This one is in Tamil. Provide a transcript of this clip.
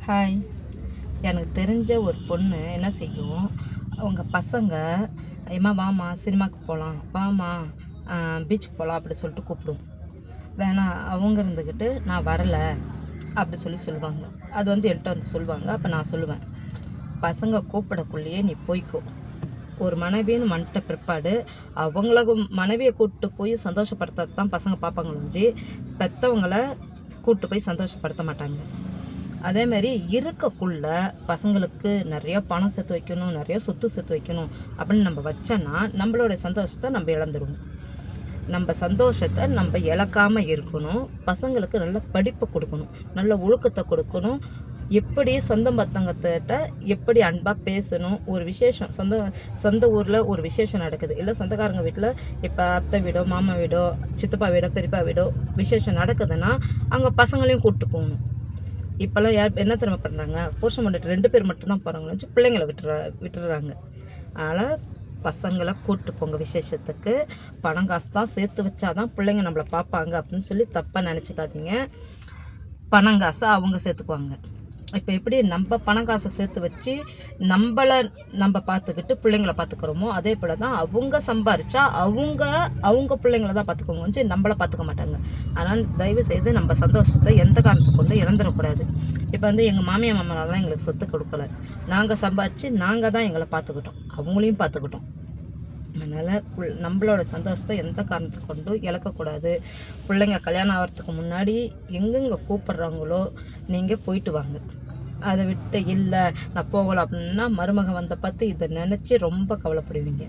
ஹாய். எனக்கு தெரிஞ்ச ஒரு பொண்ணு என்ன செய்யும், அவங்க பசங்க "ஏம்மா வாம்மா சினிமாவுக்கு போகலாம், வாம்மா பீச்சுக்கு போகலாம்" அப்படி சொல்லிட்டு கூப்பிடும். வேணாம் அவங்க இருந்துக்கிட்டு நான் வரலை அப்படி சொல்லுவாங்க. அது என்கிட்ட சொல்லுவாங்க. அப்போ நான் சொல்லுவேன், பசங்க கூப்பிடக்குள்ளேயே நீ போய்க்கோ. ஒரு மனைவின்னு வந்துட்ட பிற்பாடு அவங்கள மனைவியை கூப்பிட்டு போய் சந்தோஷப்படுத்த தான் பசங்க பார்ப்பாங்களே ஒழிஞ்சு பெற்றவங்கள கூப்பிட்டு போய் சந்தோஷப்படுத்த மாட்டாங்க. அதேமாரி இருக்கக்குள்ள பசங்களுக்கு நிறைய பணம் சேர்த்து வைக்கணும், நிறைய சொத்து சேர்த்து வைக்கணும் அப்படின்னு நம்ம வச்சோன்னா நம்மளோட சந்தோஷத்தை நம்ம இழந்துடுவோம். நம்ம சந்தோஷத்தை நம்ம இழக்காமல் இருக்கணும். பசங்களுக்கு நல்ல படிப்பை கொடுக்கணும், நல்ல ஒழுக்கத்தை கொடுக்கணும். எப்படி சொந்த பத்தங்கத்திட்ட எப்படி அன்பாக பேசணும். ஒரு விசேஷம் சொந்த ஊரில் ஒரு விசேஷம் நடக்குது, இல்லை சொந்தக்காரங்க வீட்டில் இப்போ அத்தை வீடோ மாமா வீடோ சித்தப்பா வீடோ பெரியப்பா வீடோ விசேஷம் நடக்குதுன்னா அவங்க பசங்களையும் கூப்பிட்டு போகணும். இப்போல்லாம் யார் என்ன திறமை பண்ணுறாங்க, புருஷன் பொண்டாட்டி 2 பேர் மட்டும்தான் போகிறாங்கன்னு வச்சு பிள்ளைங்களை விட்டுறாங்க. அதனால் பசங்களை கூப்பிட்டு போங்க விசேஷத்துக்கு. பணம் காசு தான் சேர்த்து வச்சாதான் பிள்ளைங்க நம்மளை பார்ப்பாங்க அப்படின்னு சொல்லி தப்பாக நினச்சிக்காதீங்க. பணம் காசை அவங்க சேர்த்துக்குவாங்க. இப்போ எப்படி நம்ம பணம் காசை சேர்த்து வச்சு நம்ம பார்த்துக்கிட்டு பிள்ளைங்கள பார்த்துக்கிறோமோ அதே போல் தான் அவங்க சம்பாரித்தா அவங்க பிள்ளைங்கள தான் பார்த்துக்கோங்க வந்து நம்மளை பார்த்துக்க மாட்டாங்க. அதனால் தயவு செய்து நம்ம சந்தோஷத்தை எந்த காரணத்துக்கு கொண்டு இழந்துடக்கூடாது. இப்போ எங்கள் மாமியார் மாமனாரெலாம் எங்களுக்கு சொத்து கொடுக்கல, நாங்கள் சம்பாரித்து நாங்கள் தான் எங்களை பார்த்துக்கிட்டோம், அவங்களையும் பார்த்துக்கிட்டோம். அதனால் நம்மளோட சந்தோஷத்தை எந்த காரணத்துக்கு கொண்டும் இழக்கக்கூடாது. பிள்ளைங்க கல்யாணம் ஆகிறதுக்கு முன்னாடி எங்கெங்கே கூப்பிட்றாங்களோ நீங்கள் போயிட்டு வாங்க. அதை விட்டு இல்லை நான் போகலை அப்படின்னா மருமகன் வந்த பார்த்து இதை நினச்சி ரொம்ப கவலைப்படுவீங்க.